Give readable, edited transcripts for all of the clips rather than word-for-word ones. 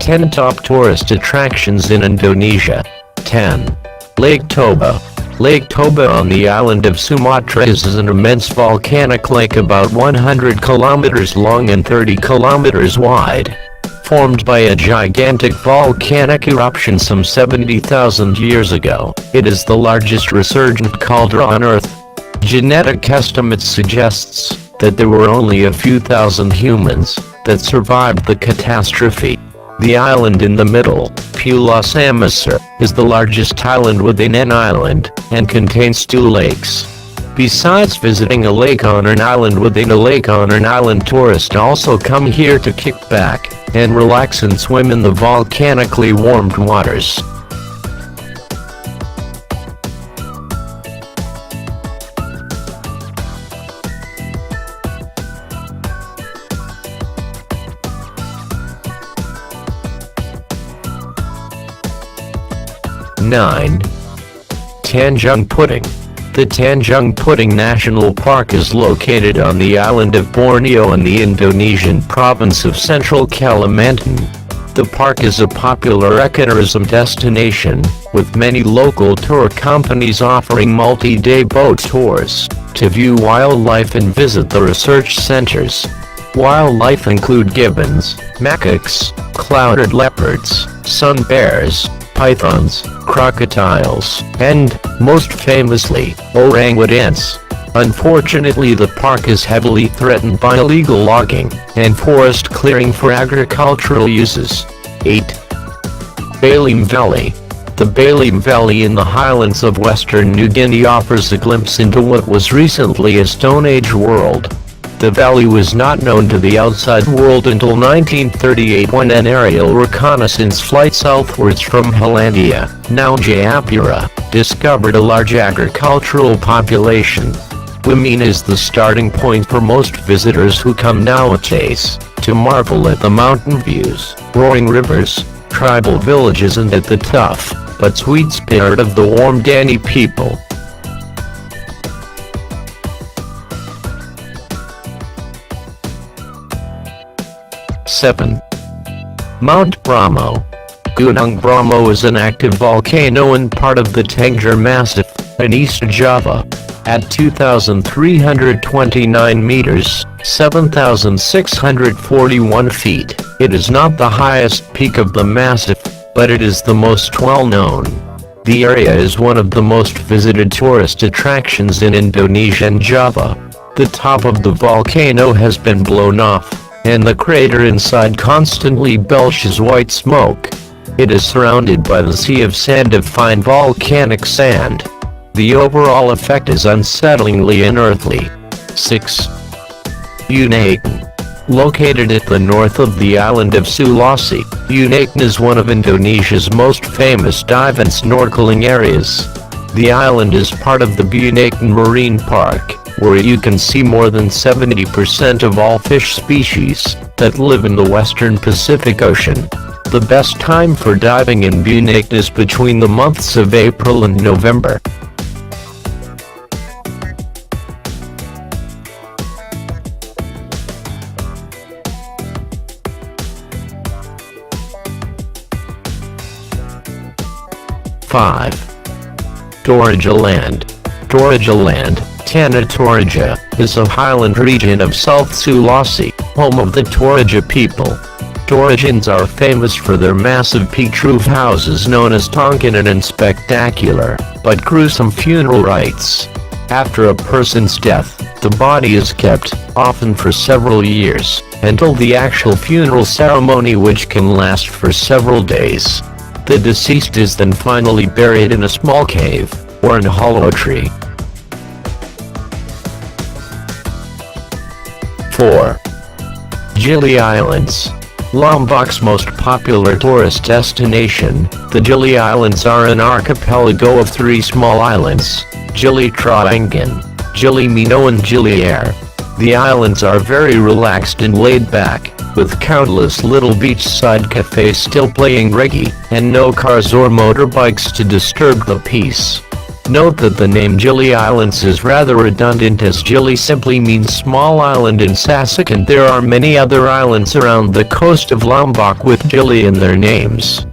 10 top tourist attractions in Indonesia. 10. Lake Toba. Lake Toba on the island of Sumatra is an immense volcanic lake about 100 kilometers long and 30 kilometers wide. Formed by a gigantic volcanic eruption some 70,000 years ago, it is the largest resurgent caldera on Earth. Genetic estimates suggests that there were only a few thousand humans that survived the catastrophe. The island in the middle, Pulau Samosir, is the largest island within an island, and contains 2 lakes. Besides visiting a lake on an island within a lake on an island, tourists also come here to kick back and relax and swim in the volcanically warmed waters. Nine. Tanjung Pinang. The Tanjung Pinang National Park is located on the island of Borneo in the Indonesian province of Central Kalimantan. The park is a popular ecotourism destination, with many local tour companies offering multi-day boat tours to view wildlife and visit the research centers. Wildlife include gibbons, macaques, clouded leopards, sun bears, pythons, crocodiles, and, most famously, orangutans. Unfortunately, the park is heavily threatened by illegal logging and forest clearing for agricultural uses. 8. Balim Valley. The Balim Valley in the highlands of western New Guinea offers a glimpse into what was recently a Stone Age world. The valley was not known to the outside world until 1938 when an aerial reconnaissance flight southwards from Hollandia, now Jayapura, discovered a large agricultural population. Wimine is the starting point for most visitors who come nowadays to marvel at the mountain views, roaring rivers, tribal villages and at the tough but sweet spirit of the warm Dani people. Seven. Mount Bromo. Gunung Bromo is an active volcano and part of the Tengger Massif in East Java. At 2,329 meters, 7,641 feet, it is not the highest peak of the massif, but it is the most well-known. The area is one of the most visited tourist attractions in Indonesia and Java. The top of the volcano has been blown off, and the crater inside constantly belches white smoke. It is surrounded by the sea of sand of fine volcanic sand. The overall effect is unsettlingly unearthly. 6. Bunaken. Located at the north of the island of Sulawesi, Bunaken is one of Indonesia's most famous dive and snorkeling areas. The island is part of the Bunaken Marine Park, where you can see more than 70% of all fish species that live in the western Pacific Ocean. The best time for diving in Bunaken is between the months of April and November. Five. Toraja Land. Toraja Land, Tana Toraja, is a highland region of South Sulawesi, home of the Toraja people. Torajans are famous for their massive peaked roof houses known as tongkanan and spectacular, but gruesome funeral rites. After a person's death, the body is kept, often for several years, until the actual funeral ceremony, which can last for several days. The deceased is then finally buried in a small cave, or in a hollow tree. 4. Gili Islands. Lombok's most popular tourist destination, the Gili Islands are an archipelago of 3 small islands, Gili Trawangan, Gili Mino and Gili Air. The islands are very relaxed and laid back, with countless little beachside cafes still playing reggae, and no cars or motorbikes to disturb the peace. Note that the name Gili Islands is rather redundant, as Gili simply means small island in Sasak, and there are many other islands around the coast of Lombok with Gili in their names.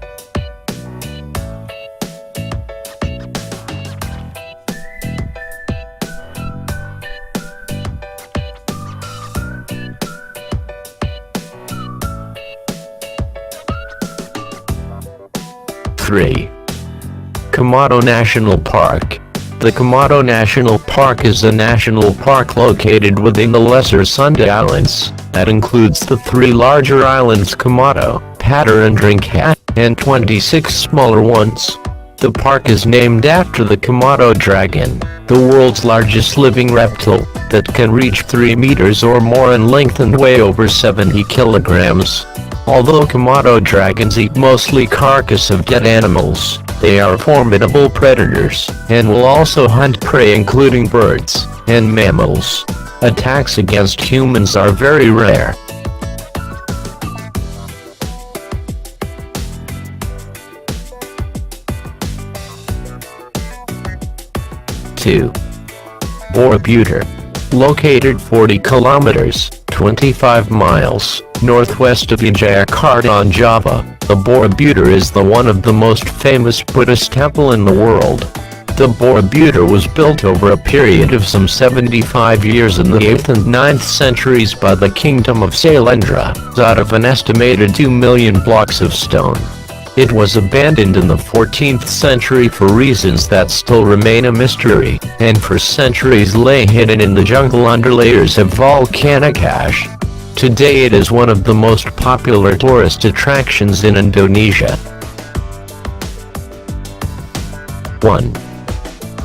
Komodo National Park. The Komodo National Park is a national park located within the Lesser Sunda Islands, that includes the 3 larger islands Komodo, Pater and Trinket, and 26 smaller ones. The park is named after the Komodo dragon, the world's largest living reptile, that can reach 3 meters or more in length and weigh over 70 kilograms. Although Komodo dragons eat mostly carcass of dead animals, they are formidable predators, and will also hunt prey including birds and mammals. Attacks against humans are very rare. Borobudur. Located 40 kilometers, 25 miles, northwest of Jakarta on Java, the Borobudur is the one of the most famous Buddhist temple in the world. The Borobudur was built over a period of some 75 years in the 8th and 9th centuries by the Kingdom of Sailendra, out of an estimated 2 million blocks of stone. It was abandoned in the 14th century for reasons that still remain a mystery, and for centuries lay hidden in the jungle under layers of volcanic ash. Today it is one of the most popular tourist attractions in Indonesia. 1.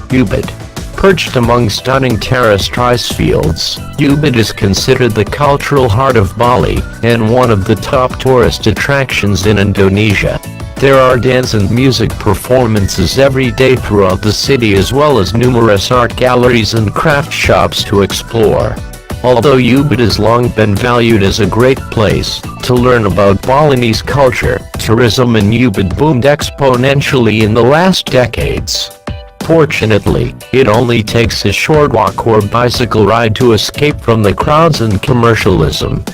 Ubud. Perched among stunning terraced rice fields, Ubud is considered the cultural heart of Bali, and one of the top tourist attractions in Indonesia. There are dance and music performances every day throughout the city, as well as numerous art galleries and craft shops to explore. Although Ubud has long been valued as a great place to learn about Balinese culture, tourism in Ubud boomed exponentially in the last decades. Fortunately, it only takes a short walk or bicycle ride to escape from the crowds and commercialism.